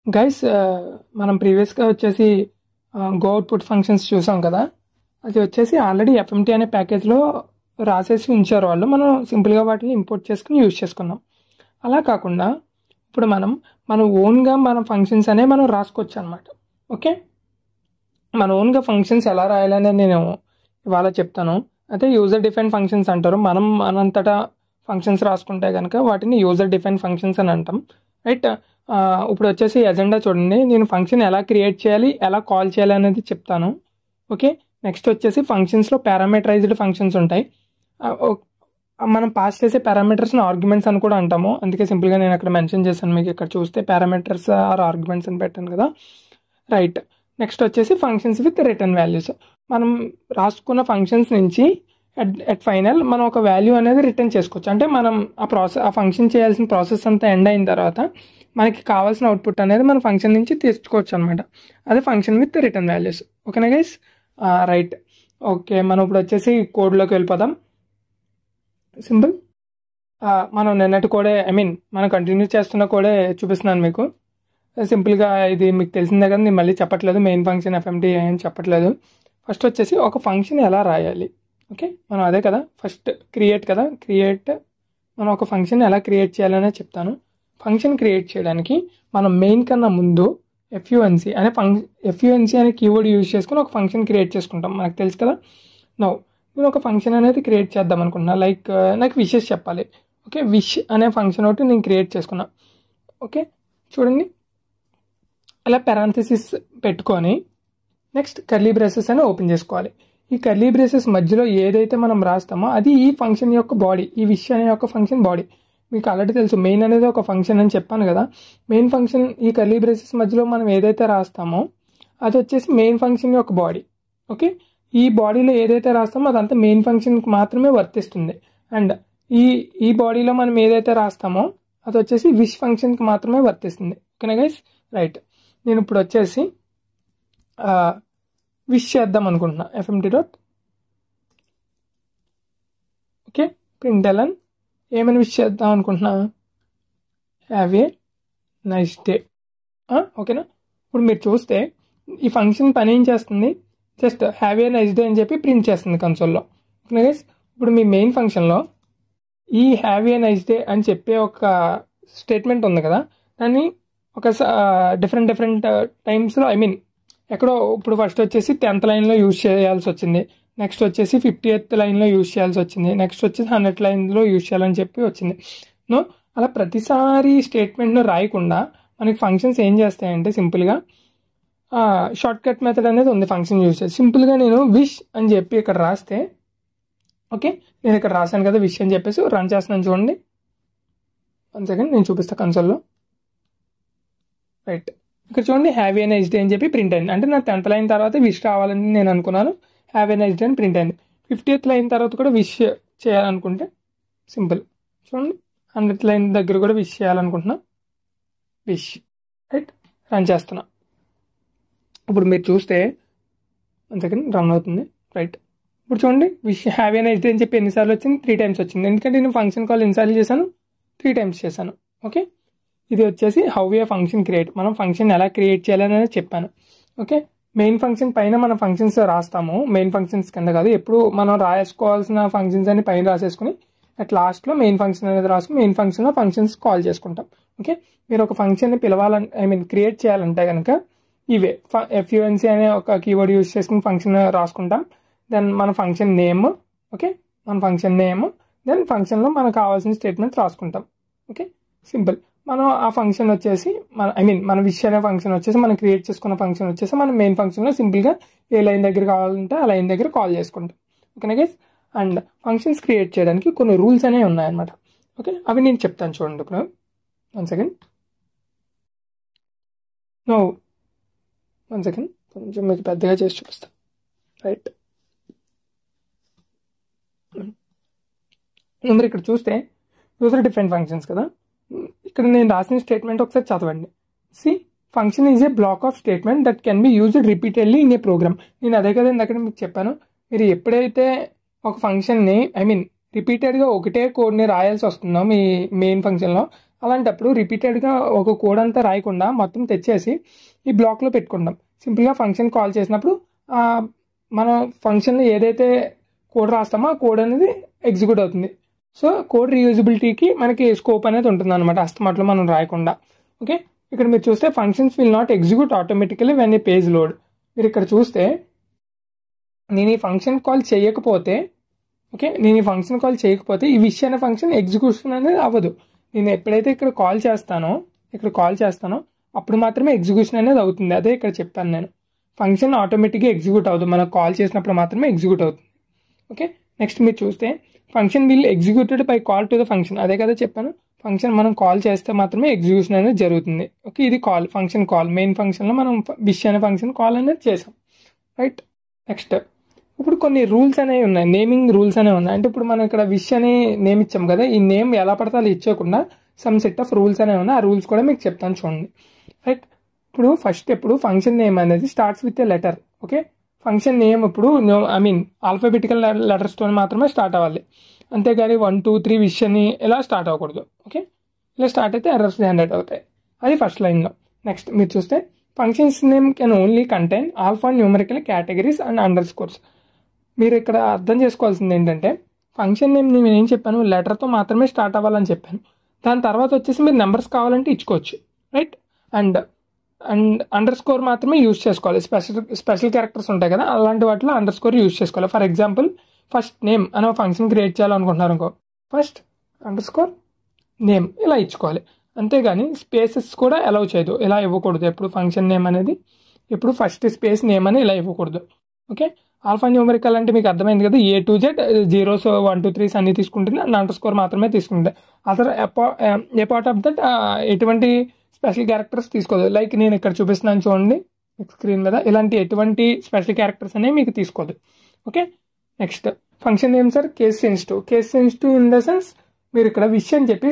Guys మనం ప్రీవియస్గా వచ్చేసి గో అవుట్పుట్ ఫంక్షన్స్ చూసాం కదా. అది వచ్చేసి ఆల్రెడీ ఎఫ్ఎంటీ అనే ప్యాకేజ్లో రాసేసి ఉంచారు వాళ్ళు. మనం సింపుల్గా వాటిని ఇంపోర్ట్ చేసుకుని యూజ్ చేసుకున్నాం. అలా కాకుండా ఇప్పుడు మన ఓన్గా మన ఫంక్షన్స్ అనేవి మనం రాసుకోవచ్చు అనమాట. ఓకే, మన ఓన్గా ఫంక్షన్స్ ఎలా రాయాలనేది నేను ఇవాళ చెప్తాను. అయితే యూజర్ డిఫైన్ ఫంక్షన్స్ అంటారు. మనం మనంతటా ఫంక్షన్స్ రాసుకుంటే కనుక వాటిని యూజర్ డిఫైన్ ఫంక్షన్స్ అని అంటాం. రైట్. ఇప్పుడు వచ్చేసి ఎజెండా చూడండి. నేను ఫంక్షన్ ఎలా క్రియేట్ చేయాలి, ఎలా కాల్ చేయాలి అనేది చెప్తాను. ఓకే, నెక్స్ట్ వచ్చేసి ఫంక్షన్స్లో పారామీటరైజ్డ్ ఫంక్షన్స్ ఉంటాయి. మనం పాస్ చేసే పారామీటర్స్ని ఆర్గ్యుమెంట్స్ అని కూడా అంటాము. అందుకే సింపుల్గా నేను అక్కడ మెన్షన్ చేశాను. మీకు ఇక్కడ చూస్తే పారామీటర్స్ ఆర్ ఆర్గ్యుమెంట్స్ అని పెట్టాను కదా. రైట్. నెక్స్ట్ వచ్చేసి ఫంక్షన్స్ విత్ రిటర్న్ వాల్యూస్. మనం రాసుకున్న ఫంక్షన్స్ నుంచి ఎట్ ఫైనల్ మనం ఒక వాల్యూ అనేది రిటర్న్ చేసుకోవచ్చు. అంటే మనం ఆ ఫంక్షన్ చేయాల్సిన ప్రాసెస్ అంతా ఎండ్ అయిన తర్వాత మనకి కావాల్సిన అవుట్పుట్ అనేది మన ఫంక్షన్ నుంచి తీసుకోవచ్చు అనమాట. అదే ఫంక్షన్ విత్ రిటర్న్ వాల్యూస్. ఓకేనా గైస్? రైట్. ఓకే, మనం ఇప్పుడు వచ్చేసి కోడ్లోకి వెళ్ళిపోదాం. సింపుల్. మనం నిన్నటి కోడే మనం కంటిన్యూ చేస్తున్న కోడే చూపిస్తున్నాను మీకు. సింపుల్గా ఇది మీకు తెలిసిందే కదా, నేను మళ్ళీ చెప్పట్లేదు. మెయిన్ ఫంక్షన్ ఎఫ్ఎంటీ అని చెప్పట్లేదు. ఫస్ట్ వచ్చేసి ఒక ఫంక్షన్ ఎలా రాయాలి. ఓకే, మనం అదే కదా ఫస్ట్ క్రియేట్ కదా. మనం ఒక ఫంక్షన్ ఎలా క్రియేట్ చేయాలనే చెప్తాను. ఫంక్షన్ క్రియేట్ చేయడానికి మనం మెయిన్ కన్నా ముందు ఎఫ్యుఎన్సి అనే కీవర్డ్ యూజ్ చేసుకుని ఒక ఫంక్షన్ క్రియేట్ చేసుకుంటాం. మనకు తెలుసు కదా. నేను ఒక ఫంక్షన్ అనేది క్రియేట్ చేద్దాం అనుకుంటున్నా. లైక్ నాకు విషెస్ చెప్పాలి. ఓకే, విష్ అనే ఫంక్షన్ ఒకటి నేను క్రియేట్ చేసుకున్నా. ఓకే, చూడండి. అలా పెరాంథసిస్ పెట్టుకొని నెక్స్ట్ కర్లీ బ్రేసెస్ అని ఓపెన్ చేసుకోవాలి. ఈ కర్లీ బ్రేసెస్ మధ్యలో ఏదైతే మనం రాస్తామో అది ఈ ఫంక్షన్ యొక్క బాడీ, ఈ విష్ అనే యొక్క ఫంక్షన్ బాడీ. మీకు ఆల్రెడీ తెలుసు మెయిన్ అనేది ఒక ఫంక్షన్ అని చెప్పాను కదా. మెయిన్ ఫంక్షన్ ఈ కర్లీ బ్రేసెస్ మధ్యలో మనం ఏదైతే రాస్తామో అది వచ్చేసి మెయిన్ ఫంక్షన్ యొక్క బాడీ. ఓకే, ఈ బాడీలో ఏదైతే రాస్తామో అదంతా మెయిన్ ఫంక్షన్కి మాత్రమే వర్తిస్తుంది. అండ్ ఈ బాడీలో మనం ఏదైతే రాస్తామో అది వచ్చేసి విష్ ఫంక్షన్కి మాత్రమే వర్తిస్తుంది. ఓకేనా గైస్? రైట్. నేను ఇప్పుడు వచ్చేసి విష్ చేద్దాం అనుకుంటున్నా. ఎఫ్ఎంటీ డాట్ ఓకే println ఏమని విష్ చేద్దాం అనుకుంటున్నా, హ్యావ్ ఏ నైస్ డే. ఓకేనా? ఇప్పుడు మీరు చూస్తే ఈ ఫంక్షన్ పని ఏం చేస్తుంది, just have a nice day అని చెప్పి ప్రింట్ చేస్తుంది కన్సోల్లో. ఓకేనా గైస్? ఇప్పుడు మీ మెయిన్ ఫంక్షన్లో ఈ హ్యావ్ ఏ నైస్ డే అని చెప్పే ఒక స్టేట్మెంట్ ఉంది కదా, దాన్ని ఒక డిఫరెంట్ టైమ్స్లో ఎక్కడో ఇప్పుడు ఫస్ట్ వచ్చేసి 10th లైన్లో యూజ్ చేయాల్సి వచ్చింది, నెక్స్ట్ వచ్చేసి 50th లైన్లో యూజ్ చేయాల్సి వచ్చింది, నెక్స్ట్ వచ్చేసి 100th లైన్లో యూజ్ చేయాలని చెప్పి వచ్చింది. అలా ప్రతిసారి స్టేట్మెంట్ను రాయకుండా మనకి ఫంక్షన్స్ ఏం చేస్తాయంటే సింపుల్గా షార్ట్ కట్ మెథడ్ అనేది ఉంది ఫంక్షన్ యూజ్ చేసి. సింపుల్గా నేను విష్ అని చెప్పి ఇక్కడ రాస్తే, ఓకే నేను ఇక్కడ రాశాను కదా విష్ అని చెప్పేసి రన్ చేస్తున్నాను చూడండి. 1 సెకండ్ నేను చూపిస్తాను కన్సోల్లో. రైట్, ఇక్కడ చూడండి హ్యావ్ ఏ నైస్ డే అని చెప్పి ప్రింట్ అయింది. అంటే నా 10th లైన్ తర్వాత విష్ రావాలని నేను అనుకున్నాను, హ్యావ్ ఏ నైస్ డే అని ప్రింట్ అయింది. 50th లైన్ తర్వాత కూడా విష్ చేయాలనుకుంటే సింపుల్ చూడండి, 100th లైన్ దగ్గర కూడా విష్ చేయాలనుకుంటున్నా, విష్. రైట్, రన్ చేస్తున్నా. ఇప్పుడు మీరు చూస్తే 1 సెకండ్ రన్ అవుతుంది. రైట్, ఇప్పుడు చూడండి wish have a nice day అని చెప్పి ఎన్నిసార్లు వచ్చింది, 3 times వచ్చింది. ఎందుకంటే నేను ఫంక్షన్ కాల్ ఎన్నిసార్లు చేశాను, 3 times చేశాను. ఓకే, ఇది వచ్చేసి హౌ ఏ ఫంక్షన్ క్రియేట్, మనం ఫంక్షన్ ఎలా క్రియేట్ చేయాలని చెప్పాను. ఓకే, మెయిన్ ఫంక్షన్ పైన మన ఫంక్షన్స్ రాస్తాము, మెయిన్ ఫంక్షన్స్ కింద కాదు. ఎప్పుడు మనం రాసుకోవాల్సిన ఫంక్షన్స్ అని పైన రాసేసుకుని అట్ లాస్ట్లో మెయిన్ ఫంక్షన్ అనేది రాసుకుని మెయిన్ ఫంక్షన్లో ఫంక్షన్స్ కాల్ చేసుకుంటాం. ఓకే, మీరు ఒక ఫంక్షన్ని పిలవాలని క్రియేట్ చేయాలంటే కనుక ఇవే ఎఫ్యుఎన్సి అనే ఒక కీవర్డ్ యూజ్ చేసుకుని ఫంక్షన్ రాసుకుంటాం. దెన్ మన ఫంక్షన్ నేమ్, ఓకే మన ఫంక్షన్ నేమ్, దెన్ ఫంక్షన్లో మనకు కావాల్సిన స్టేట్మెంట్స్ రాసుకుంటాం. Okay, simple. మనం ఆ ఫంక్షన్ వచ్చేసి మన విష్ అనే ఫంక్షన్ వచ్చేసి మనం క్రియేట్ చేసుకున్న ఫంక్షన్ వచ్చేసి మనం మెయిన్ ఫంక్షన్లో సింపుల్గా ఏ లైన్ దగ్గర కావాలంటే ఆ లైన్ దగ్గర కాల్ చేసుకుంటాం. ఓకేనా గైస్? అండ్ ఫంక్షన్స్ క్రియేట్ చేయడానికి కొన్ని రూల్స్ అనేవి ఉన్నాయన్నమాట. ఓకే, అవి నేను చెప్తాను చూడండి. ఇప్పుడు 1 సెకండ్ 1 సెకండ్ కొంచెం మీకు పెద్దగా చేసి చూపిస్తాను. రైట్, నెంబర్ ఇక్కడ చూస్తే యూజర్ డిఫరెంట్ ఫంక్షన్స్ కదా. ఇక్కడ నేను రాసిన స్టేట్మెంట్ ఒకసారి చదవండి. Function is a block of statement that can be used repeatedly in a program. నేను అదే కదా ఇందాక మీకు చెప్పాను, మీరు ఎప్పుడైతే ఒక ఫంక్షన్ని రిపీటెడ్గా ఒకటే కోడ్ని రాయాల్సి వస్తుందో మీ మెయిన్ ఫంక్షన్లో, అలాంటప్పుడు రిపీటెడ్గా ఒక కోడ్ అంతా రాయకుండా మొత్తం తెచ్చేసి ఈ బ్లాక్లో పెట్టుకుంటాం. సింపుల్గా ఫంక్షన్ కాల్ చేసినప్పుడు మన ఫంక్షన్లో ఏదైతే కోడ్ రాస్తామో ఆ కోడ్ అనేది ఎగ్జిక్యూట్ అవుతుంది. సో కోడ్ రీయూజబిలిటీకి మనకి స్కోప్ అనేది ఉంటుంది అనమాట, అస్తమాట్లో మనం రాయకుండా. ఓకే, ఇక్కడ మీరు చూస్తే functions will not execute automatically when a page load. మీరు ఇక్కడ చూస్తే నేను ఈ ఫంక్షన్ కాల్ చేయకపోతే ఈ విష్ అనే ఫంక్షన్ ఎగ్జిక్యూషన్ అనేది అవ్వదు. నేను ఎప్పుడైతే ఇక్కడ కాల్ చేస్తానో అప్పుడు మాత్రమే ఎగ్జిక్యూషన్ అనేది అవుతుంది. అదే ఇక్కడ చెప్పాను నేను. ఫంక్షన్ ఆటోమేటిక్గా ఎగ్జిక్యూట్ అవుతుంది, మనం కాల్ చేసినప్పుడు మాత్రమే ఎగ్జిక్యూట్ అవుతుంది. ఓకే, నెక్స్ట్ మీరు చూస్తే function will executed by call to the function. అదే కదా చెప్పాను, ఫంక్షన్ మనం కాల్ చేస్తే మాత్రమే ఎగ్జిక్యూషన్ అనేది జరుగుతుంది. ఓకే, ఇది ఫంక్షన్ కాల్. మెయిన్ ఫంక్షన్లో మనం విష్ అనే ఫంక్షన్ కాల్ అనేది చేసాం, రైట్. నెక్స్ట్ ఇప్పుడు కొన్ని రూల్స్ అనేవి ఉన్నాయి, నేమింగ్ రూల్స్ అనేవి ఉన్నాయి. అంటే ఇప్పుడు మనం ఇక్కడ విష్ అని నేమ్ ఇచ్చాం కదా, ఈ నేమ్ ఎలా పడితే అలా ఇచ్చేయకుండా సమ్ సెట్ ఆఫ్ రూల్స్ అనేవి ఉన్నాయి. ఆ రూల్స్ కూడా మీకు చెప్తాను చూడండి, రైట్. ఇప్పుడు ఫంక్షన్ నేమ్ అనేది starts with a letter. Okay, function name ఇప్పుడు ఆల్ఫాబెటికల్ లెటర్స్తో మాత్రమే స్టార్ట్ అవ్వాలి, అంతేగాని 1 2 3 విష్ అని ఇలా స్టార్ట్ అవ్వకూడదు. ఓకే, ఇలా స్టార్ట్ అయితే ఎర్రర్స్ జనరేట్ అవుతాయి. అది ఫస్ట్ లైన్లో. నెక్స్ట్ మీరు చూస్తే functions name can only contain alpha numerical categories and under scores. మీరు ఇక్కడ అర్థం చేసుకోవాల్సింది ఏంటంటే, ఫంక్షన్ నేమ్ నేను ఏం చెప్పాను, లెటర్తో మాత్రమే స్టార్ట్ అవ్వాలని చెప్పాను. దాని తర్వాత వచ్చేసి మీరు నెంబర్స్ కావాలంటే ఇచ్చుకోవచ్చు, రైట్. అండ్ అండర్ స్కోర్ మాత్రమే యూజ్ చేసుకోవాలి. స్పెషల్ క్యారెక్టర్స్ ఉంటాయి కదా, అలాంటి వాటిలో అండర్ స్కోర్ యూజ్ చేసుకోవాలి. ఫర్ ఎగ్జాంపుల్ ఫస్ట్ నేమ్ అనే ఫంక్షన్ క్రియేట్ చేయాలనుకుంటున్నారు అనుకో, ఫస్ట్ అండర్ స్కోర్ నేమ్ ఇలా ఇచ్చుకోవాలి. అంతేగాని స్పేసెస్ కూడా అలౌ చేయదు, ఇలా ఇవ్వకూడదు. ఎప్పుడు ఫంక్షన్ నేమ్ అనేది ఎప్పుడు ఫస్ట్ స్పేస్ నేమ్ అని ఇలా ఇవ్వకూడదు. ఓకే, ఆల్ఫా న్యూమరికల్ అంటే మీకు అర్థమైంది కదా, A to Z 0s 1 2 3s అన్ని తీసుకుంటుంది, అండ్ అండర్ స్కోర్ మాత్రమే తీసుకుంటుంది. Other A part of that ఎటువంటి స్పెషల్ క్యారెక్టర్స్ తీసుకోదు. లైక్ నేను ఇక్కడ చూపిస్తున్నాను చూడండి స్క్రీన్ మీద, ఇలాంటి ఎటువంటి స్పెషల్ క్యారెక్టర్స్ అనేవి మీకు తీసుకోదు. Okay, next function names are case sensitive in the sense, మీరు ఇక్కడ విష్ అని చెప్పి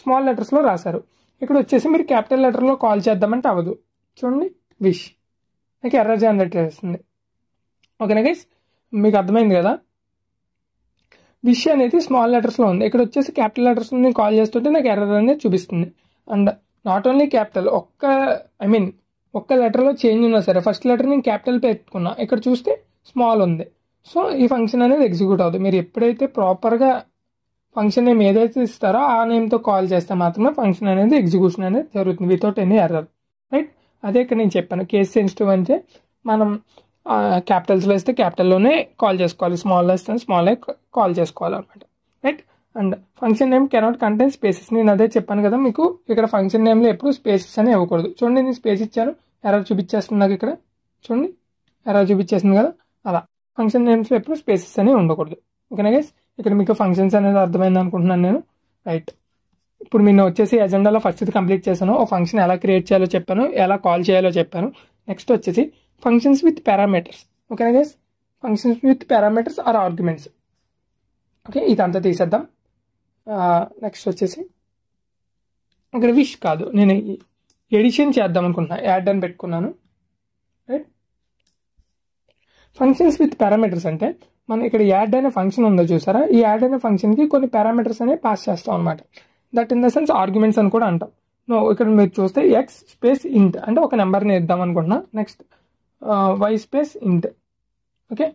స్మాల్ లెటర్స్లో రాశారు, ఇక్కడ వచ్చేసి మీరు క్యాపిటల్ లెటర్లో కాల్ చేద్దామంటే అవ్వదు. చూడండి విష్ నాకు ఎర్రర్ జనరేట్ చేస్తుంది. ఓకేనా గైస్, మీకు అర్థమైంది కదా. విష్ అనేది స్మాల్ లెటర్స్లో ఉంది, ఇక్కడ వచ్చేసి క్యాపిటల్ లెటర్స్ కాల్ చేస్తుంటే నాకు ఎర్రర్ అనేది చూపిస్తుంది. అండ్ నాట్ ఓన్లీ క్యాపిటల్, ఒక్క లెటర్లో చేంజ్ ఉన్నా సరే, ఫస్ట్ లెటర్ నేను క్యాపిటల్ పెట్టుకున్నా, ఇక్కడ చూస్తే స్మాల్ ఉంది, సో ఈ ఫంక్షన్ అనేది ఎగ్జిక్యూట్ అవుతుంది. మీరు ఎప్పుడైతే ప్రాపర్గా ఫంక్షన్ నేమ్ ఏదైతే ఇస్తారో ఆ నేమ్తో కాల్ చేస్తే మాత్రమే ఫంక్షన్ అనేది ఎగ్జిక్యూషన్ అనేది జరుగుతుంది వితౌట్ ఎనీ ఎర్రర్, రైట్. అదే ఇక్కడ నేను చెప్పాను, కేస్ సెన్సిటివ్ అంటే మనం క్యాపిటల్స్లో వేస్తే క్యాపిటల్లోనే కాల్ చేసుకోవాలి, స్మాల్ వేస్తే స్మాల్ కాల్ చేసుకోవాలన్నమాట, right. And function name cannot contain spaces, నేను అదే చెప్పాను కదా మీకు, ఇక్కడ ఫంక్షన్ నేమ్లో ఎప్పుడు స్పేసెస్ అని ఇవ్వకూడదు. చూడండి నేను స్పేస్ ఇచ్చాను, ఎర్రర్ చూపించేస్తుంది నాకు ఇక్కడ, చూడండి ఎర్రర్ చూపించేస్తుంది కదా. అలా ఫంక్షన్ నేమ్స్లో ఎప్పుడు స్పేసెస్ అనేవి ఉండకూడదు. ఓకేనా గైస్, ఇక్కడ మీకు ఫంక్షన్స్ అనేది అర్థమైంది అనుకుంటున్నాను నేను, రైట్. ఇప్పుడు నేను వచ్చేసి ఎజెండాలో ఫస్ట్ కంప్లీట్ చేశాను, ఓ ఫంక్షన్ ఎలా క్రియేట్ చేయాలో చెప్పాను, ఎలా కాల్ చేయాలో చెప్పాను. నెక్స్ట్ వచ్చేసి ఫంక్షన్స్ విత్ పారామీటర్స్. ఓకేనా guys, functions with parameters or arguments. Okay, ఇదంతా తీసేద్దాం. నెక్స్ట్ వచ్చేసి ఇక్కడ విష్ కాదు, నేను ఎడిషన్ చేద్దాం అనుకుంటున్నా, యాడ్ అని పెట్టుకున్నాను, రైట్. ఫంక్షన్స్ విత్ పారామీటర్స్ అంటే మనం ఇక్కడ యాడ్ అనే ఫంక్షన్ ఉందో చూసారా, ఈ యాడ్ అనే ఫంక్షన్కి కొన్ని పారామీటర్స్ అనేవి పాస్ చేస్తాం అనమాట. That in the sense arguments అని కూడా అంటాం. ఇక్కడ మీరు చూస్తే ఎక్స్ స్పేస్ ఇంట్ అంటే ఒక నెంబర్ని ఇద్దాం అనుకుంటున్నా. Next why space int. Okay,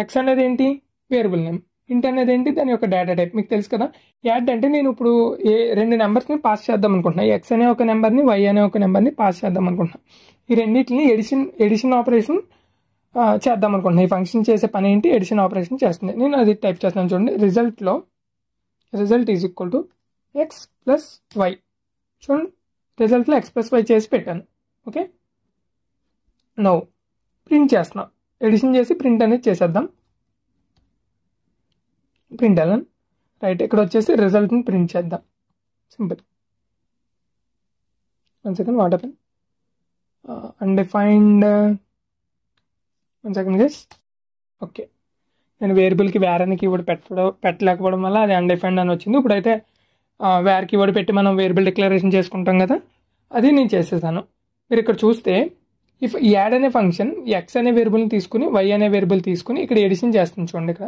X అనేది ఏంటి, వేరియబుల్ నేమ్, ఇంట్ అనేది ఏంటి, దాని యొక్క డేటా టైప్ మీకు తెలుసు కదా. యాడ్ అంటే నేను ఇప్పుడు రెండు నెంబర్స్ని పాస్ చేద్దాం అనుకుంటున్నా, ఎక్స్ అనే ఒక నెంబర్ని వై అనే ఒక నెంబర్ని పాస్ చేద్దాం అనుకుంటున్నా. ఈ రెండింటిని ఎడిషన్ ఆపరేషన్ చేద్దాం అనుకుంటున్నా. ఈ ఫంక్షన్ చేసే పని ఏంటి, ఎడిషన్ ఆపరేషన్ చేస్తుంది. నేను అది టైప్ చేస్తున్నాను చూడండి, result is equal to X plus Y. చూడండి రిజల్ట్లో ఎక్స్ ప్లస్ వై చేసి పెట్టాను. ఓకే, నౌ ప్రింట్ చేస్తున్నాం, ఎడిషన్ చేసి ప్రింట్ అనేది చేసేద్దాం. ప్రింట్ ఎలన్, రైట్. ఇక్కడ వచ్చేసి రిజల్ట్ని ప్రింట్ చేద్దాం, simple. 1 second, what happen, undefined, 1 second guys. Okay, నేను వేరియబుల్కి వేర్ అని కీవర్డ్ పెట్టలేకపోవడం వల్ల అది అన్డిఫైన్డ్ అని వచ్చింది. ఇప్పుడైతే వేర్ కీవర్డ్ పెట్టి మనం వేరియబుల్ డిక్లరేషన్ చేసుకుంటాం కదా, అది నేను చేసేసాను. మీరు ఇక్కడ చూస్తే ఇఫ్ యాడ్ అనే ఫంక్షన్ ఎక్స్ అనే వేరియబుల్ని తీసుకుని వై అనే వేరియబుల్ తీసుకుని ఇక్కడ ఎడిషన్ చేస్తుంది చూడండి, ఇక్కడ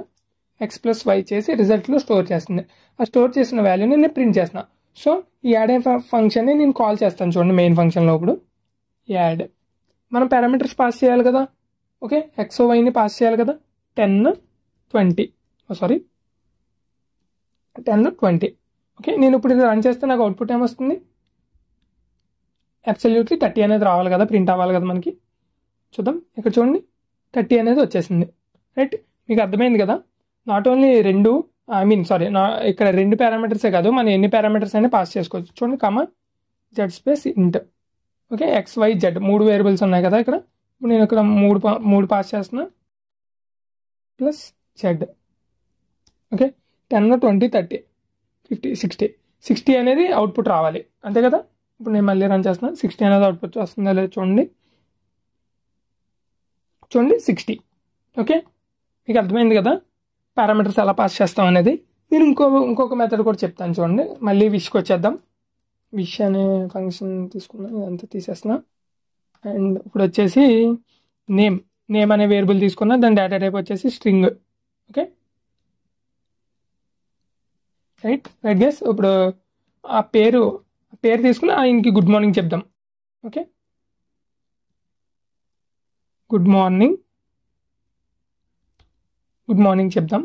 ఎక్స్ ప్లస్ వై చేసి రిజల్ట్లో స్టోర్ చేస్తుంది. ఆ స్టోర్ చేసిన వాల్యూని నేను ప్రింట్ చేస్తున్నా. సో ఈ యాడ్ అనే ఫంక్షన్ని నేను కాల్ చేస్తాను చూడండి మెయిన్ ఫంక్షన్లో. ఇప్పుడు యాడ్ మనం పారామీటర్స్ పాస్ చేయాలి కదా. ఓకే, ఎక్స్ వైని పాస్ చేయాలి కదా. 10 20 సారీ 10 20. ఓకే, నేను ఇప్పుడు ఇది రన్ చేస్తే నాకు అవుట్పుట్ ఏమొస్తుంది? అబ్సల్యూట్లీ 30 అనేది రావాలి కదా, ప్రింట్ అవ్వాలి కదా మనకి. చూద్దాం, ఇక్కడ చూడండి 30 అనేది వచ్చేసింది. రైట్, మీకు అర్థమైంది కదా. నాట్ ఓన్లీ ఇక్కడ 2 పారామీటర్సే కాదు, మనం ఎన్ని పారామీటర్స్ అయినా పాస్ చేసుకోవచ్చు. చూడండి, comma Z space int. Okay, X Y Z 3 variables ఉన్నాయి కదా ఇక్కడ. ఇప్పుడు నేను ఇక్కడ 3 పాస్ చేస్తున్నా ప్లస్ జెడ్. ఓకే, 10 20 30 50 60 అనేది అవుట్పుట్ రావాలి, అంతే కదా. ఇప్పుడు నేను మళ్ళీ రన్ చేస్తున్నా. 60 అనేది అవుట్పుట్ వస్తుందా లేదు చూడండి. 60. ఓకే, మీకు అర్థమైంది కదా పారామీటర్స్ ఎలా పాస్ చేస్తాం అనేది. నేను ఇంకొక మెథడ్ కూడా చెప్తాను చూడండి. మళ్ళీ విష్కి వచ్చేద్దాం. విష్ అనే ఫంక్షన్ తీసుకున్నా, ఇదంతా తీసేస్తున్నా. అండ్ ఇప్పుడు వచ్చేసి నేమ్ అనే వేరియబుల్ తీసుకున్నా, దాని డేటా టైప్ వచ్చేసి స్ట్రింగ్. Okay, right guess. ఇప్పుడు ఆ పేరు తీసుకుని ఆయనకి గుడ్ మార్నింగ్ చెప్దాం. ఓకే, గుడ్ మార్నింగ్ చెప్దాం.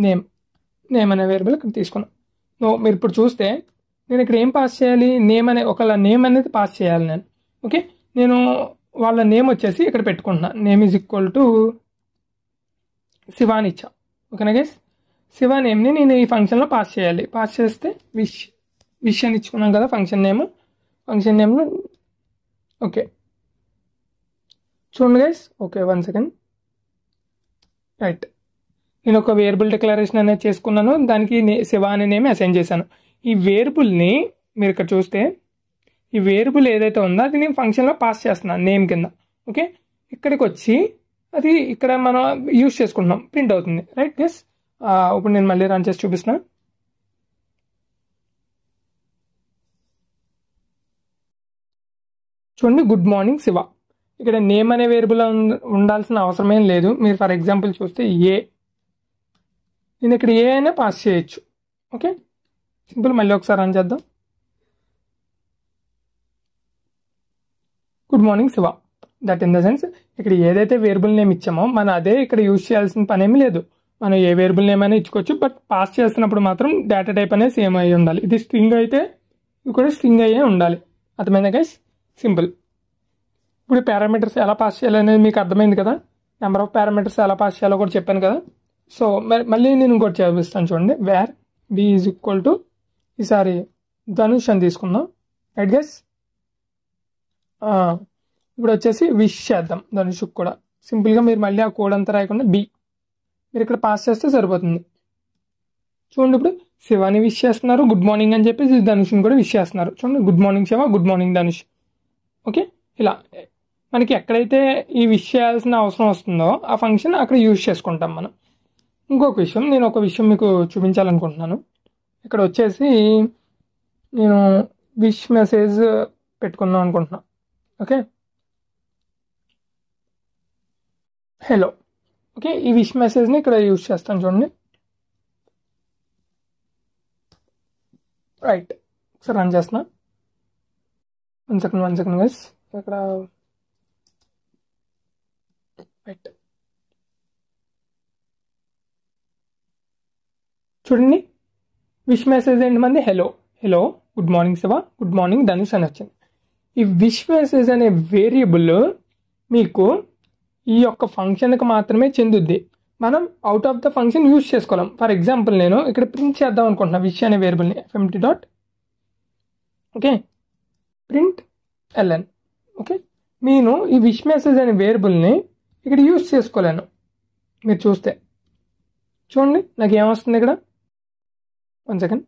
నేమ్ అనే వేరియబుల్ ఇక్కడ తీసుకున్నాం. మీరు ఇప్పుడు చూస్తే నేను ఇక్కడ ఏం పాస్ చేయాలి? నేమ్ అనేది పాస్ చేయాలి నేను. ఓకే, నేను వాళ్ళ నేమ్ వచ్చేసి ఇక్కడ పెట్టుకుంటున్నా. Name is equal to Shivani ఇచ్చా. ఓకేనా గైస్, శివ నేమ్ని నేను ఈ ఫంక్షన్లో పాస్ చేయాలి. పాస్ చేస్తే విష్ అని ఇచ్చుకున్నాం కదా ఫంక్షన్ నేమ్లో. ఓకే, చూడండి గైస్. Okay, 1 second. రైట్, నేను ఒక వేరియబుల్ డిక్లరేషన్ అనేది చేసుకున్నాను, దానికి శివ అనే నేమ్ అసైన్ చేశాను. ఈ వేరియబుల్ని మీరు ఇక్కడ చూస్తే ఈ వేరియబుల్ ఏదైతే ఉందో అది నేను ఫంక్షన్లో పాస్ చేస్తున్నాను నేమ్ కింద. ఓకే, ఇక్కడికి వచ్చి అది ఇక్కడ మనం యూజ్ చేసుకుంటున్నాం, ప్రింట్ అవుతుంది. Right guess. ఇప్పుడు నేను మళ్ళీ రన్ చేసి చూపిస్తున్నా. చూడండి, గుడ్ మార్నింగ్ శివ. ఇక్కడ నేమ్ అనే వేరియబుల్ ఉండాల్సిన అవసరమేం లేదు. మీరు ఫర్ ఎగ్జాంపుల్ చూస్తే నేను ఇక్కడ ఏ అయినా పాస్ చేయొచ్చు. Okay, simple. మళ్ళీ ఒకసారి రన్ చేద్దాం. Good morning Shiva. That in the sense ఇక్కడ ఏదైతే వేరియబుల్ నేమ్ ఇచ్చామో మనం అదే ఇక్కడ యూజ్ చేయాల్సిన పని ఏమి లేదు. మనం ఏ వేరియబుల్ నేమ్ అయినా ఇచ్చుకోవచ్చు, బట్ పాస్ చేస్తున్నప్పుడు మాత్రం డేటా టైప్ అనేది సేమ్ అయ్యి ఉండాలి. ఇది స్ట్రింగ్ అయితే ఇది కూడా స్ట్రింగ్ అయ్యే ఉండాలి. అర్థమైందా గైస్? సింపుల్. ఇప్పుడు పారామీటర్స్ ఎలా పాస్ చేయాలనేది మీకు అర్థమైంది కదా. నెంబర్ ఆఫ్ పారామీటర్స్ ఎలా పాస్ చేయాలో కూడా చెప్పాను కదా. సో మళ్ళీ నేను ఇంకోటి చూపిస్తాను చూడండి. Var B is equal to ఈసారి ధనుష్ అని తీసుకుందాం. Right guys. ఇప్పుడు వచ్చేసి విష్ చేద్దాం ధనుష్కి కూడా. సింపుల్గా మీరు మళ్ళీ ఆ కోడ్ అంతా రాయకుండా మీరు ఇక్కడ పాస్ చేస్తే సరిపోతుంది. చూడండి, ఇప్పుడు శివాని విష్ చేస్తున్నారు, గుడ్ మార్నింగ్ అని చెప్పేసి ధనుష్ని కూడా విష్ చేస్తున్నారు. చూడండి, good morning Shiva, good morning Dhanush. Okay, ఇలా మనకి ఎక్కడైతే ఈ విష్ చేయాల్సిన అవసరం వస్తుందో ఆ ఫంక్షన్ అక్కడ యూజ్ చేసుకుంటాం మనం. ఇంకొక విషయం, నేను ఒక విషయం మీకు చూపించాలనుకుంటున్నాను. ఇక్కడ వచ్చేసి నేను విష్ మెసేజ్ పెట్టుకుందాం అనుకుంటున్నాను. Okay, hello. ఓకే, ఈ విష్ మెసేజ్ని ఇక్కడ యూజ్ చేస్తాను చూడండి. రైట్, ఒకసారి రన్ చేస్తున్నా. One second guys. ఇక్కడ రైట్ చూడండి, విష్ మెసేజ్ ఏంటి మంది? Hello good morning Shiva, good morning Dhanush అని వచ్చింది. ఈ విష్ మెసేజ్ అనే వేరియబుల్ మీకు ఈ యొక్క ఫంక్షన్కి మాత్రమే చెందుద్ది. మనం out of the function use చేసుకోలేం. ఫర్ ఎగ్జాంపుల్ నేను ఇక్కడ ప్రింట్ చేద్దాం అనుకుంటున్నా విష్ అనే వేరియబుల్ని. fmt dot okay print ln. Okay, నేను ఈ విష్ మెసేజ్ అనే వేరియబుల్ని ఇక్కడ యూజ్ చేసుకోలేను. మీరు చూడండి నాకు ఏమొస్తుంది ఇక్కడ. 1 సెకండ్.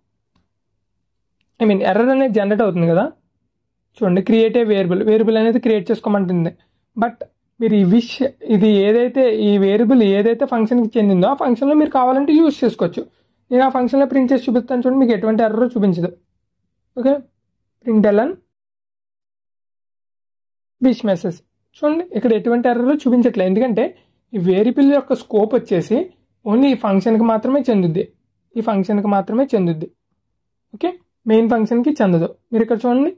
ఎర్రర్ అనేది జనరేట్ అవుతుంది కదా. చూడండి, క్రియేట్ ఏ వేరియబుల్ అనేది క్రియేట్ చేసుకోమంటుంది. బట్ మీరు ఈ వేరియబుల్ ఏదైతే ఫంక్షన్కి చెందిందో ఆ ఫంక్షన్లో మీరు కావాలంటే యూజ్ చేసుకోవచ్చు. నేను ఆ ఫంక్షన్లో ప్రింట్ చేసి చూపిస్తాను చూడండి, మీకు ఎటువంటి ఎర్రర్ చూపించదు. Okay, print ln wish message. చూడండి, ఇక్కడ ఎటువంటి ఎర్రర్ చూపించట్లేదు, ఎందుకంటే ఈ వేరియబుల్ యొక్క స్కోప్ వచ్చేసి ఓన్లీ ఈ ఫంక్షన్కి మాత్రమే చెందుద్ది. ఓకే, మెయిన్ ఫంక్షన్కి చెందదు. మీరు ఇక్కడ చూడండి,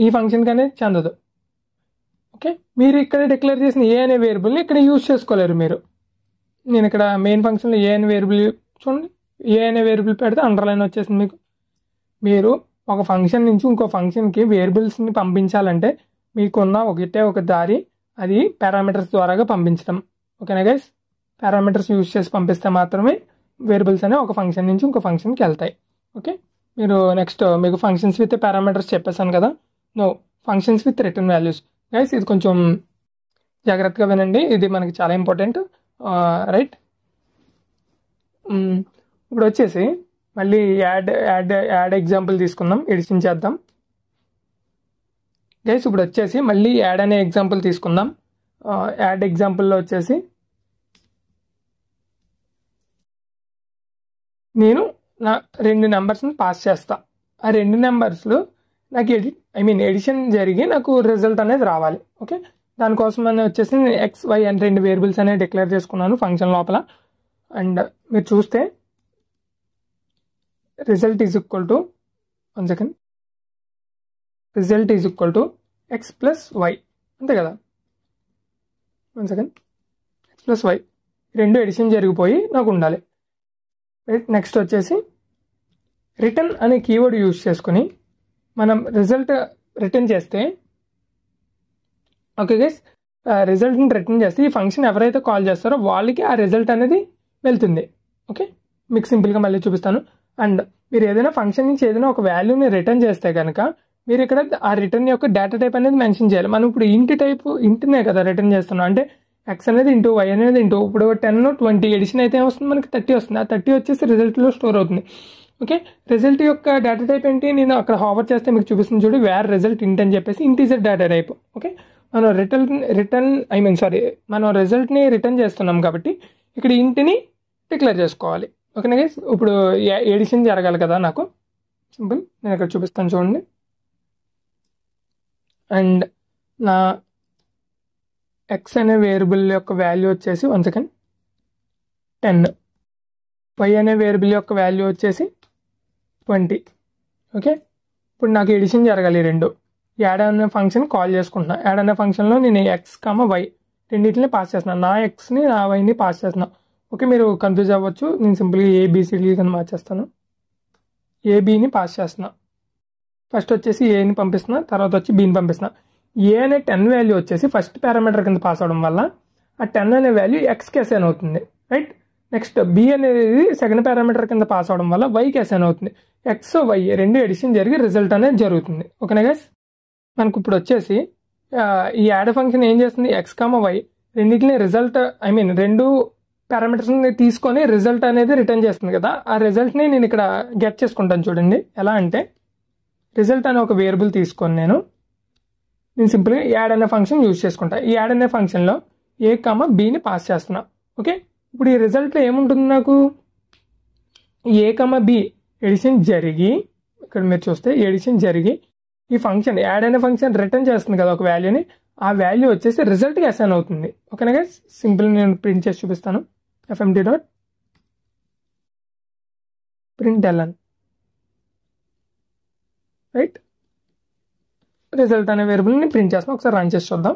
ఈ ఫంక్షన్కి అనేది చెందదు. ఓకే, మీరు ఇక్కడ డిక్లేర్ చేసిన ఏ అనే వేరియబుల్ని ఇక్కడ యూజ్ చేసుకోలేరు మీరు. నేను ఇక్కడ మెయిన్ ఫంక్షన్లో ఏ అనే వేరియబుల్ చూడండి, ఏ అనే వేరియబుల్ పెడితే అండర్లైన్ వచ్చేసింది మీకు. మీరు ఒక ఫంక్షన్ నుంచి ఇంకో ఫంక్షన్కి వేరియబుల్స్ని పంపించాలంటే మీకున్న ఒక దారి, అది పారామీటర్స్ ద్వారాగా పంపించడం. ఓకేనా గైస్, పారామీటర్స్ యూజ్ చేసి పంపిస్తే మాత్రమే వేరియబుల్స్ అనేవి ఒక ఫంక్షన్ నుంచి ఇంకో ఫంక్షన్కి వెళ్తాయి. ఓకే, మీరు నెక్స్ట్ మీకు ఫంక్షన్స్ విత్ పారామీటర్స్ చెప్పేశాను కదా. No, functions with return values. Guys ఇది కొంచెం జాగ్రత్తగా వినండి, ఇది మనకి చాలా ఇంపార్టెంట్. రైట్, ఇప్పుడు వచ్చేసి మళ్ళీ యాడ్ ఎగ్జాంపుల్ తీసుకుందాం, ఎడిషన్ చేద్దాం. గైస్ ఇప్పుడు వచ్చేసి మళ్ళీ యాడ్ అనే ఎగ్జాంపుల్ తీసుకుందాం. యాడ్ ఎగ్జాంపుల్లో వచ్చేసి నేను నా 2 నెంబర్స్ని పాస్ చేస్తా. ఆ 2 నెంబర్స్లో నాకు ఎడిషన్ జరిగి నాకు రిజల్ట్ అనేది రావాలి. ఓకే, దానికోసం అని వచ్చేసి నేను ఎక్స్ వై అని 2 వేరియబుల్స్ అనేవి డిక్లేర్ చేసుకున్నాను ఫంక్షన్ లోపల. అండ్ మీరు చూస్తే result is equal to result is equal to X plus Y, అంతే కదా. ఎక్స్ ప్లస్ వై 2 ఎడిషన్ జరిగిపోయి నాకు ఉండాలి. రైట్, నెక్స్ట్ వచ్చేసి రిటర్న్ అనే కీవర్డ్ యూజ్ చేసుకుని మనం రిజల్ట్ రిటర్న్ చేస్తే, ఓకే గైస్, రిజల్ట్ని రిటర్న్ చేస్తే ఈ ఫంక్షన్ ఎవరైతే కాల్ చేస్తారో వాళ్ళకి ఆ రిజల్ట్ అనేది వెళ్తుంది. ఓకే, మీకు సింపుల్గా మళ్ళీ చూపిస్తాను. అండ్ మీరు ఏదైనా ఫంక్షన్ నుంచి ఏదైనా ఒక వాల్యూని రిటర్న్ చేస్తే కనుక మీరు ఇక్కడ ఆ రిటర్న్ యొక్క డేటా టైప్ అనేది మెన్షన్ చేయాలి. మనం ఇప్పుడు ఇంటినే కదా రిటర్న్ చేస్తున్నాం, అంటే ఎక్స్ అనేది ఇంటూ వై అనేది ఇంటూ, ఇప్పుడు 10 20 ఎడిషన్ అయితే ఏమొస్తుంది, మనకి 30 వస్తుంది. ఆ 30 వచ్చేసి రిజల్ట్లో స్టోర్ అవుతుంది. ఓకే, రిజల్ట్ యొక్క డేటా టైప్ ఏంటి, నేను అక్కడ హావర్ చేస్తే మీకు చూపిస్తుంది చూడు, వేర్ రిజల్ట్ ఇంట్ అని చెప్పేసి ఇంటీజర్ డేటా టైప్. ఓకే, మనం మనం రిజల్ట్ని రిటర్న్ చేస్తున్నాం కాబట్టి ఇక్కడ ఇంటిని డిక్లేర్ చేసుకోవాలి. ఓకేనా గైస్, ఇప్పుడు ఎడిషన్ జరగాలి కదా నాకు. సింపుల్, నేను ఇక్కడ చూపిస్తాను చూడండి. అండ్ నా ఎక్స్ అనే వేరియబుల్ యొక్క వాల్యూ వచ్చేసి 10, వై అనే వేరియబుల్ యొక్క వాల్యూ వచ్చేసి 20. ఓకే, ఇప్పుడు నాకు ఎడిషన్ జరగాలి 2. యాడ్ అనే ఫంక్షన్ కాల్ చేసుకుంటున్నా. యాడ్ అనే ఫంక్షన్లో నేను ఎక్స్ వై రెండింటిని పాస్ చేస్తున్నాను, నా ఎక్స్ని నా వైని పాస్ చేస్తున్నాను. ఓకే, మీరు కన్ఫ్యూజ్ అవ్వచ్చు, నేను సింపుల్గా ఏబిసిడి కింద మార్చేస్తాను. ఏబిని పాస్ చేస్తున్నా. ఫస్ట్ వచ్చేసి ఏని పంపిస్తున్నా, తర్వాత వచ్చి బీని పంపిస్తున్నా. ఏ అనే 10 వాల్యూ వచ్చేసి ఫస్ట్ పారామీటర్ కింద పాస్ అవడం వల్ల ఆ 10 అనే వాల్యూ ఎక్స్కి అసైన్ అవుతుంది. రైట్, నెక్స్ట్ బి అనేది సెకండ్ పారామీటర్ కింద పాస్ అవడం వల్ల వైకి అసైన్ అవుతుంది. ఎక్స్ వై 2 ఎడిషన్ జరిగి రిజల్ట్ అనేది జరుగుతుంది. ఓకేనా గైస్, మనకు ఇప్పుడు వచ్చేసి ఈ యాడ్ ఫంక్షన్ ఏం చేస్తుంది, ఎక్స్ వై రెండింటిని రిజల్ట్ 2 పారామీటర్స్ని తీసుకొని రిజల్ట్ అనేది రిటర్న్ చేస్తుంది కదా. ఆ రిజల్ట్ని నేను ఇక్కడ గెట్ చేసుకుంటాను చూడండి. ఎలా అంటే రిజల్ట్ అనే ఒక వేరియబుల్ తీసుకొని నేను సింపుల్గా యాడ్ అనే ఫంక్షన్ యూజ్ చేసుకుంటా. ఈ యాడ్ అనే ఫంక్షన్లో ఏ బిని పాస్ చేస్తున్నా. ఓకే, ఇప్పుడు ఈ రిజల్ట్లో ఏముంటుంది, నాకు ఏ బి ఎడిషన్ జరిగి, ఇక్కడ మీరు చూస్తే ఎడిషన్ జరిగి ఈ ఫంక్షన్ యాడ్ అనే ఫంక్షన్ రిటర్న్ చేస్తుంది కదా ఒక వాల్యూని, ఆ వాల్యూ వచ్చేసి రిజల్ట్కి అసైన్ అవుతుంది. ఓకేనా గైస్, సింపుల్ నేను ప్రింట్ చేసి చూపిస్తాను. fmt.println. రైట్, రిజల్ట్ అనే వేరియబుల్ని ప్రింట్ చేస్తాం. ఒకసారి రన్ చేసి చూద్దాం.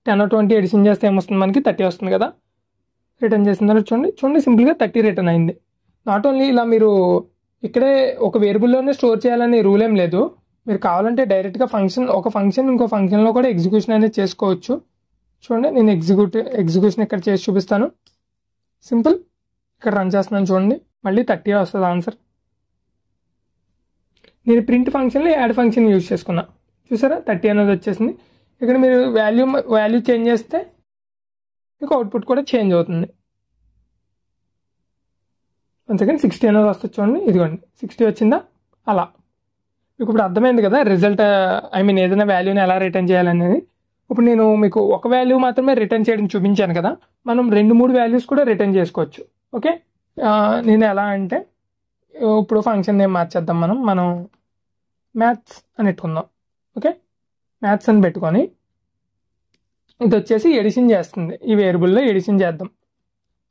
10 or 20 ఎడిషన్ చేస్తే ఏమొస్తుంది, మనకి 30 వస్తుంది కదా. రిటర్న్ చేసిన తర్వాత చూడండి సింపుల్గా 30 రిటర్న్ అయింది. నాట్ ఓన్లీ ఇలా మీరు ఇక్కడే ఒక వేరియబుల్లోనే స్టోర్ చేయాలనే రూల్ ఏం లేదు. మీరు కావాలంటే డైరెక్ట్గా ఒక ఫంక్షన్ ఇంకో ఫంక్షన్లో కూడా ఎగ్జిక్యూషన్ అనేది చేసుకోవచ్చు. చూడండి, నేను ఎగ్జిక్యూషన్ ఇక్కడ చేసి చూపిస్తాను. సింపుల్, ఇక్కడ రన్ చేస్తున్నాను చూడండి, మళ్ళీ 30 వస్తుంది ఆన్సర్. నేను ప్రింట్ ఫంక్షన్లో యాడ్ ఫంక్షన్ యూజ్ చేసుకున్నా, చూసారా 30 అనేది వచ్చేసింది. ఇక్కడ మీరు వాల్యూ చేంజ్ చేస్తే మీకు అవుట్పుట్ కూడా చేంజ్ అవుతుంది. 1 సెకండ్ 60 అనేది వస్తుంది చూడండి, ఇదిగోండి 60 వచ్చిందా. అలా మీకు ఇప్పుడు అర్థమైంది కదా రిజల్ట్, ఏదైనా వాల్యూని ఎలా రిటర్న్ చేయాలనేది. ఇప్పుడు నేను మీకు ఒక వాల్యూ మాత్రమే రిటర్న్ చేయడం చూపించాను కదా, మనం 2-3 వాల్యూస్ కూడా రిటర్న్ చేసుకోవచ్చు. ఓకే, నేను ఎలా అంటే ఇప్పుడు ఫంక్షన్ నేమ్ మార్చేద్దాం, మనం మ్యాథ్స్ అని పెట్టుకుందాం. ఓకే, మ్యాథ్స్ అని పెట్టుకొని ఇది వచ్చేసి ఎడిషన్ చేస్తుంది. ఈ వేరియబుల్లో ఎడిషన్ చేద్దాం.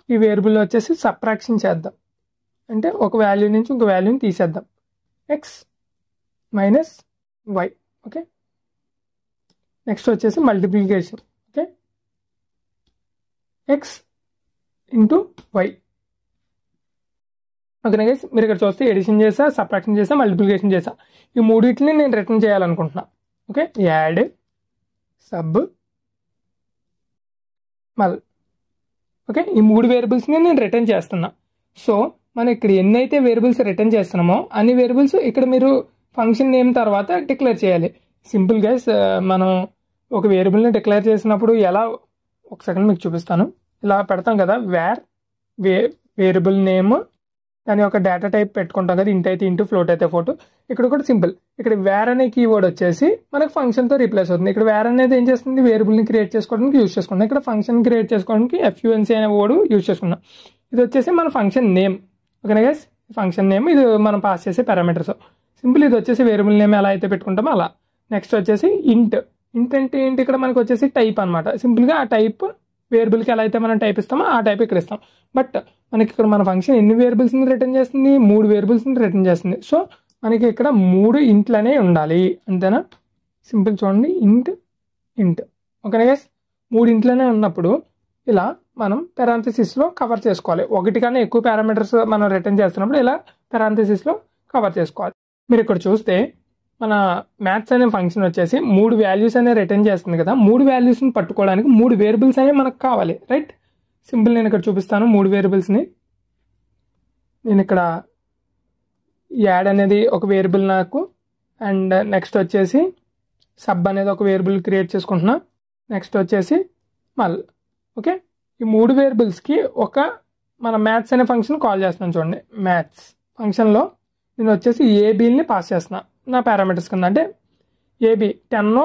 ఈ వేరియబుల్లో వచ్చేసి సబ్ట్రాక్షన్ చేద్దాం. అంటే ఒక వాల్యూ నుంచి ఇంకో వాల్యూని తీసేద్దాం. X minus why. Okay, next వచ్చేసి multiplication. Okay, x into y. ఓకేనా గైస్, మీరు ఇక్కడ చూస్తే ఎడిషన్ చేసా, సబ్ట్రాక్షన్ చేసా, మల్టిప్లికేషన్ చేసా. ఈ మూడింటిని నేను రిటర్న్ చేయాలనుకుంటున్నా. ఓకే, యాడ్ సబ్ మల్. ఓకే, ఈ 3 వేరియబుల్స్ని నేను రిటర్న్ చేస్తున్నా. సో మనం ఇక్కడ ఎన్నైతే వేరియబుల్స్ రిటర్న్ చేస్తున్నామో అన్ని వేరియబుల్స్ ఇక్కడ మీరు ఫంక్షన్ నేమ్ తర్వాత డిక్లేర్ చేయాలి. సింపుల్ గైస్, మనం ఒక వేరియబుల్ని డిక్లేర్ చేసినప్పుడు ఎలా, ఒక సెకండ్ మీకు చూపిస్తాను. ఇలా పెడతాం కదా, వేరియబుల్ నేమ్, దాని ఒక డేటా టైప్ పెట్టుకుంటాం కదా, ఇంట్ అయితే ఇంటూ, ఫ్లోట్ అయితే ఫోటో. ఇక్కడ కూడా సింపుల్. ఇక్కడ వేర్ అనే కీవర్డ్ వచ్చేసి మనకు ఫంక్షన్తో రీప్లేస్ అవుతుంది. ఇక్కడ వేర్ అనేది ఏం చేస్తుంది, వేరియబుల్ని క్రియేట్ చేసుకోవడానికి యూజ్ చేసుకున్నాం. ఇక్కడ ఫంక్షన్ క్రియేట్ చేసుకోవడానికి FUNC అనే వర్డ్ యూజ్ చేసుకున్నాం. ఇది వచ్చేసి మన ఫంక్షన్ నేమ్. ఓకేనా గైస్, ఫంక్షన్ నేమ్, ఇది మనం పాస్ చేసే పారామీటర్స్. సింపుల్, ఇది వచ్చేసి వేరియబుల్ నేమ్ ఎలా అయితే పెట్టుకుంటామో అలా. నెక్స్ట్ వచ్చేసి ఇంట్. ఇంట్ అంటే ఏంటి, ఇక్కడ మనకు వచ్చేసి టైప్ అనమాట. సింపుల్గా ఆ టైప్ వేరియబుల్కి ఎలా అయితే మనం టైప్ ఇస్తామో ఆ టైప్ ఇక్కడ ఇస్తాం. బట్ మనకి ఇక్కడ మన ఫంక్షన్ ఎన్ని వేరియబుల్స్ని రిటర్న్ చేస్తుంది, 3 వేరియబుల్స్ని రిటర్న్ చేస్తుంది. సో మనకి ఇక్కడ 3 ఇంట్లనే ఉండాలి, అంతేనా? సింపుల్ చూడండి, ఇంట్ ఇంట్. ఓకేనా గైస్, 3 ఇంట్లోనే ఉన్నప్పుడు ఇలా మనం పెరాంథసిస్లో కవర్ చేసుకోవాలి. ఒకటి కన్నా ఎక్కువ పారామీటర్స్ మనం రిటర్న్ చేస్తున్నప్పుడు ఇలా పెరాంథసిస్లో కవర్ చేసుకోవాలి. మీరు ఇక్కడ చూస్తే మన మ్యాథ్స్ అనే ఫంక్షన్ వచ్చేసి 3 వాల్యూస్ అనే రిటర్న్ చేస్తుంది కదా. 3 వాల్యూస్ని పట్టుకోవడానికి 3 వేరియబుల్స్ అనేవి మనకు కావాలి, రైట్? సింపుల్, నేను ఇక్కడ చూపిస్తాను 3 వేరియబుల్స్ని. నేను ఇక్కడ యాడ్ అనేది ఒక వేరియబుల్ నాకు, అండ్ నెక్స్ట్ వచ్చేసి సబ్ అనేది ఒక వేరియబుల్ క్రియేట్ చేసుకుంటున్నా. నెక్స్ట్ వచ్చేసి మల్. ఓకే, ఈ 3 వేరియబుల్స్కి ఒక మన మ్యాథ్స్ అనే ఫంక్షన్ కాల్ చేస్తున్నాను. చూడండి, మ్యాథ్స్ ఫంక్షన్లో నేను వచ్చేసి ఏబీని పాస్ చేస్తున్నా నా పారామీటర్స్ కింద. అంటే ఏబీ 10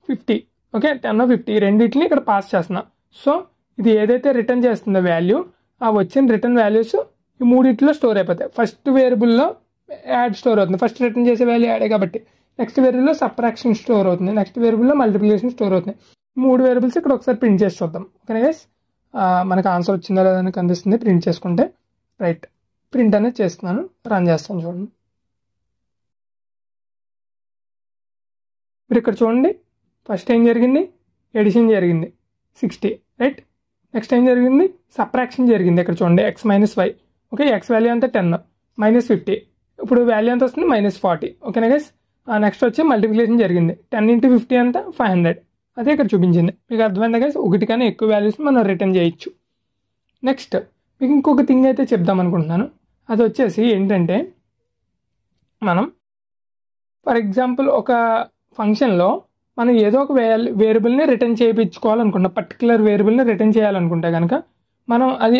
50. ఓకే, 10 50 రెండింటిని ఇక్కడ పాస్ చేస్తున్నా. సో ఇది ఏదైతే రిటర్న్ చేస్తుందో వాల్యూ, ఆ వచ్చిన రిటర్న్ వాల్యూస్ ఈ 3 స్టోర్ అయిపోతాయి. ఫస్ట్ వేరియబుల్లో యాడ్ స్టోర్ అవుతుంది, ఫస్ట్ రిటర్న్ చేసే వాల్యూ యాడే కాబట్టి. నెక్స్ట్ వేరియబుల్లో సబ్ట్రాక్షన్ స్టోర్ అవుతుంది, నెక్స్ట్ వేరియబుల్లో మల్టిప్లికేషన్ స్టోర్ అవుతుంది. 3 వేరియబుల్స్ ఇక్కడ ఒకసారి ప్రింట్ చేసి చూద్దాం. ఓకేనా గైస్, మనకు ఆన్సర్ వచ్చిందా లేదా అని కనిపిస్తుంది ప్రింట్ చేసుకుంటే. రైట్, ప్రింట్ అనేది చేస్తున్నాను, రన్ చేస్తాను. చూడండి, మీరు ఇక్కడ చూడండి, ఫస్ట్ ఏం జరిగింది, ఎడిషన్ జరిగింది 60, రైట్? నెక్స్ట్ ఏం జరిగింది, సబ్ట్రాక్షన్ జరిగింది. ఇక్కడ చూడండి, X minus why. Okay, X value అంతా 10 మైనస్ 50. ఇప్పుడు వాల్యూ ఎంత వస్తుంది, -40. ఓకేనా గైస్, నెక్స్ట్ వచ్చి మల్టిప్లికేషన్ జరిగింది. 10 × 50 అంతా 500. అదే ఇక్కడ చూపించింది. మీకు అర్థమైందా గైస్? ఒకటి కన్నా ఎక్కువ వాల్యూస్ మనం రిటర్న్ చేయొచ్చు. నెక్స్ట్ మీకు ఇంకొక థింగ్ అయితే చెప్దాం అనుకుంటున్నాను. అది వచ్చేసి ఏంటంటే, మనం ఫర్ ఎగ్జాంపుల్ ఒక ఫంక్షన్లో మనం ఏదో ఒక వేరియబుల్ని రిటర్న్ చేయించుకోవాలనుకుంటాం, పర్టికులర్ వేరియబుల్ని రిటర్న్ చేయాలనుకుంటే కనుక మనం అది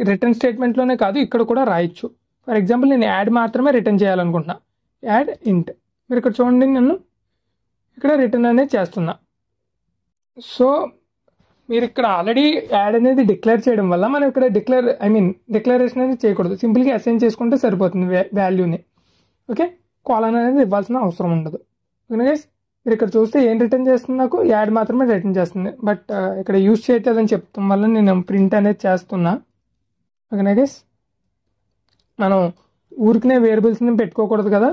రిటర్న్ స్టేట్మెంట్లోనే కాదు, ఇక్కడ కూడా రాయొచ్చు. ఫర్ ఎగ్జాంపుల్ నేను యాడ్ మాత్రమే రిటర్న్ చేయాలనుకుంటున్నా, యాడ్ ఇంట్. మీరు ఇక్కడ చూడండి, నేను ఇక్కడ రిటర్న్ అనేది చేస్తున్నా. సో మీరు ఇక్కడ ఆల్రెడీ యాడ్ అనేది డిక్లేర్ చేయడం వల్ల మనం ఇక్కడ డిక్లరేషన్ అనేది చేయకూడదు, సింపుల్గా అసైన్ చేసుకుంటే సరిపోతుంది వాల్యూని. ఓకే, కాలన్ అనేది ఇవ్వాల్సిన అవసరం ఉండదు. ఓకే గైస్, మీరు ఇక్కడ చూస్తే ఏం రిటర్న్ చేస్తుంది, నాకు యాడ్ మాత్రమే రిటర్న్ చేస్తుంది. బట్ ఇక్కడ యూజ్ చేయట్లేదని చెప్తాం వల్ల నేను ప్రింట్ అనేది చేస్తున్నా. ఓకేనా గైస్, మనం ఊరికనే వేరియబుల్స్ని పెట్టుకోకూడదు కదా,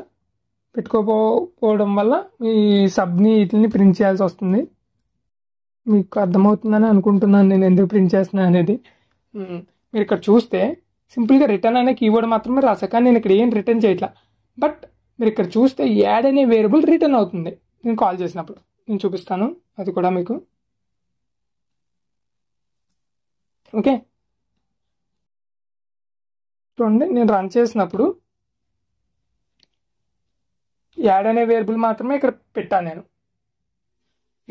పెట్టుకోకపోవడం వల్ల ఈ సబ్ని వీటిని ప్రింట్ చేయాల్సి వస్తుంది. మీకు అర్థమవుతుందని అనుకుంటున్నాను నేను ఎందుకు ప్రింట్ చేస్తున్నాను అనేది. మీరు ఇక్కడ చూస్తే సింపుల్గా రిటర్న్ అనే కీవర్డ్ మాత్రమే రాసా, కానీ నేను ఇక్కడ ఏం రిటర్న్ చేయట్లా. బట్ మీరు ఇక్కడ చూస్తే యాడ్ అనే వేరియబుల్ రిటర్న్ అవుతుంది నేను కాల్ చేసినప్పుడు. నేను చూపిస్తాను అది కూడా మీకు. ఓకే, చూడండి, నేను రన్ చేసినప్పుడు యాడ్ అనే వేరియబుల్ మాత్రమే ఇక్కడ పెట్టాను నేను.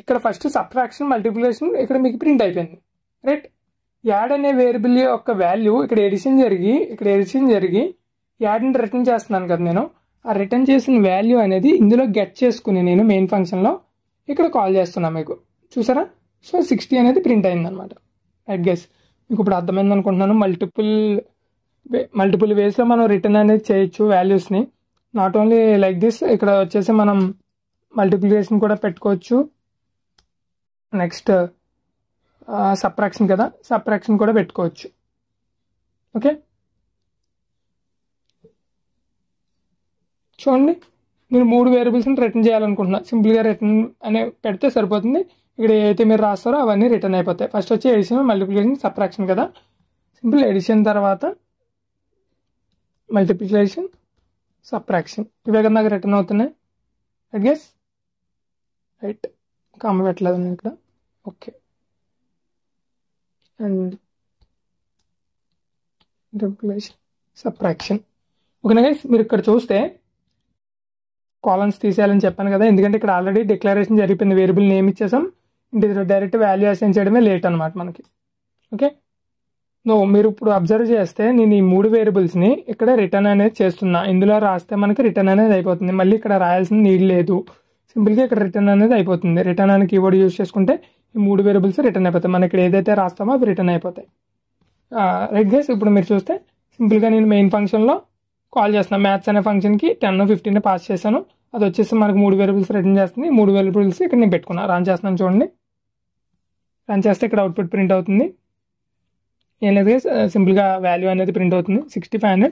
ఇక్కడ ఫస్ట్ సబ్ట్రాక్షన్, మల్టిప్లికేషన్ ఇక్కడ మీకు ప్రింట్ అయిపోయింది, రైట్? యాడ్ అనే వేరియబుల్ యొక్క వాల్యూ ఇక్కడ ఎడిషన్ జరిగి యాడ్ని రిటర్న్ చేస్తున్నాను కదా నేను. ఆ రిటర్న్ చేసిన వాల్యూ అనేది ఇందులో గెట్ చేసుకుని నేను మెయిన్ ఫంక్షన్లో ఇక్కడ కాల్ చేస్తున్నాను మీకు, చూసారా? సో 60 అనేది ప్రింట్ అయిందనమాట. రైట్ గైస్, మీకు ఇప్పుడు అర్థమైంది అనుకుంటున్నాను. మల్టిపుల్ వేస్లో మనం రిటర్న్ అనేది చేయొచ్చు వాల్యూస్ని. నాట్ ఓన్లీ లైక్ దిస్, ఇక్కడ వచ్చేసి మనం మల్టిప్లికేషన్ కూడా పెట్టుకోవచ్చు. నెక్స్ట్ సబ్ట్రాక్షన్ కదా, సబ్ట్రాక్షన్ కూడా పెట్టుకోవచ్చు. ఓకే, చూడండి, నేను 3 వేరియబుల్స్ని రిటర్న్ చేయాలనుకుంటున్నా. సింపుల్గా రిటర్న్ అనే పెడితే సరిపోతుంది. ఇక్కడ ఏదైతే మీరు రాస్తారో అవన్నీ రిటర్న్ అయిపోతాయి. ఫస్ట్ వచ్చి ఎడిషన్, మల్టిప్లికేషన్, సబ్ట్రాక్షన్ కదా. సింపుల్ ఎడిషన్ తర్వాత మల్టిప్లికేషన్, సబ్ట్రాక్షన్ ఇవే కదా నాకు రిటర్న్ అవుతున్నాయి. ఐ గెస్ రైట్, కామ పెట్టలేదు నేను ఇక్కడ. Okay, and multiplication, subtraction. ఓకేనా గైస్, మీరు ఇక్కడ చూస్తే కాలమ్స్ తీసేయాలని చెప్పాను కదా, ఎందుకంటే ఇక్కడ ఆల్రెడీ డిక్లరేషన్ జరిగిపోయింది. వేరియబుల్ నేమ్ ఇచ్చేసాం, ఇంటి డైరెక్ట్ వాల్యూ అసైన్ చేయడమే లేట్ అనమాట మనకి. ఓకే, మీరు ఇప్పుడు అబ్జర్వ్ చేస్తే నేను ఈ 3 వేరియబుల్స్ని ఇక్కడ రిటర్న్ అనేది చేస్తున్నా. ఇందులో రాస్తే మనకి రిటర్న్ అనేది అయిపోతుంది. మళ్ళీ ఇక్కడ రాయాల్సిన నీడ్ లేదు, సింపుల్గా ఇక్కడ రిటర్న్ అనేది అయిపోతుంది. రిటర్న్ అనే కీవర్డ్ యూజ్ చేసుకుంటే ఈ 3 వేరియబుల్స్ రిటర్న్ అయిపోతాయి. మనం ఇక్కడ ఏదైతే రాస్తామో అవి రిటర్న్ అయిపోతాయి. రైట్ గైస్, ఇప్పుడు మీరు చూస్తే సింపుల్గా నేను మెయిన్ ఫంక్షన్లో కాల్ చేస్తున్నాను. మ్యాథ్స్ అనే ఫంక్షన్కి 10, 15 పాస్ చేశాను. అది వచ్చేసి మనకు 3 వేరియబుల్స్ రిటర్న్ చేస్తుంది. 3 వేరియబుల్స్ ఇక్కడ నేను పెట్టుకున్నాను. రన్ చేస్తున్నాను చూడండి. రన్ చేస్తే ఇక్కడ అవుట్పుట్ ప్రింట్ అవుతుంది. ఏం లేదు గైస్, సింపుల్గా వాల్యూ అనేది ప్రింట్ అవుతుంది 6500.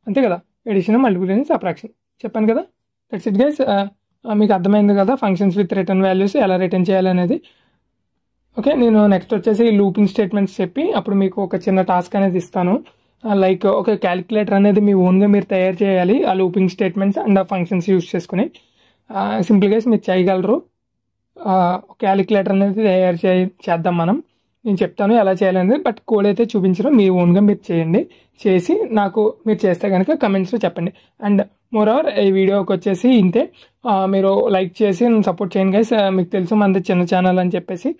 అంతే కదా, ఎడిషన్, మల్టిప్లికేషన్, సబ్ట్రాక్షన్ చెప్పాను కదా. That's it guys. మీకు అర్థమైంది కదా ఫంక్షన్స్ విత్ రిటర్న్ వాల్యూస్ ఎలా రిటర్న్ చేయాలనేది. ఓకే, నేను నెక్స్ట్ వచ్చేసి లూపింగ్ స్టేట్మెంట్స్ చెప్పి అప్పుడు మీకు ఒక చిన్న టాస్క్ అనేది ఇస్తాను. లైక్ ఒక క్యాలిక్యులేటర్ అనేది మీ ఓన్గా మీరు తయారు చేయాలి ఆ లూపింగ్ స్టేట్మెంట్స్ అండ్ ఆ ఫంక్షన్స్ యూజ్ చేసుకుని. సింపుల్గా మీరు చేయగలరు. క్యాలిక్యులేటర్ అనేది తయారు చేద్దాం మనం. నేను చెప్తాను ఎలా చేయాలనేది, బట్ కోడ్ అయితే చూపించరు, మీ ఓన్గా మీరు చేయండి. చేసి నాకు మీరు చేస్తే కనుక కమెంట్స్లో చెప్పండి. అండ్ మోర్ ఓవర్ ఈ వీడియోకి వచ్చేసి ఇంతే. మీరు లైక్ చేసి నన్ను సపోర్ట్ చేయండి గైస్. మీకు తెలుసు మనది చిన్న ఛానల్ అని చెప్పేసి.